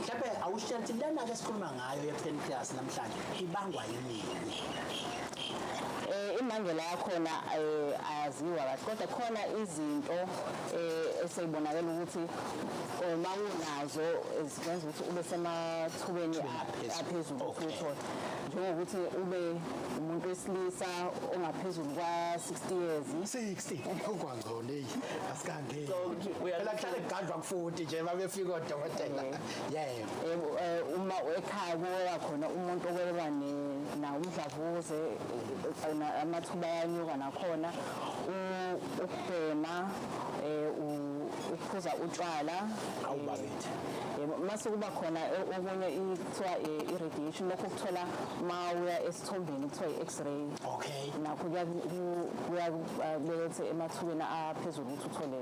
mhlawumbe awusho ukuthi lana ke sikhuluma ngayo ye-pancreas namhlanje ibangwa yini? Imbangela yakhona ayaziwa kahle kodwa khona izinto eseyibonakala ukuthi uma unazo zenza ukuthi ube semathubeni aphezulu ukuthola njengokuthi ube umuntu wesilisa ongaphezulu kwa-60 years 60 okwangcono asikangeni phela kuhlale kugadlwa kufuthi nje babefika odokotela uma ekhaya kuya khona umuntu okwelwa nawo umdlavuza amathuba ayanyuka nakhona ukubhema ukuphuza utshwala awubakithi mase kuba khona okunye kuthiwa i-radiation lokho kuthola uma uya esithombeni kuthiwa i-x-ray nakho kuyakuletha emathubeni aphezulu ukuthi uthole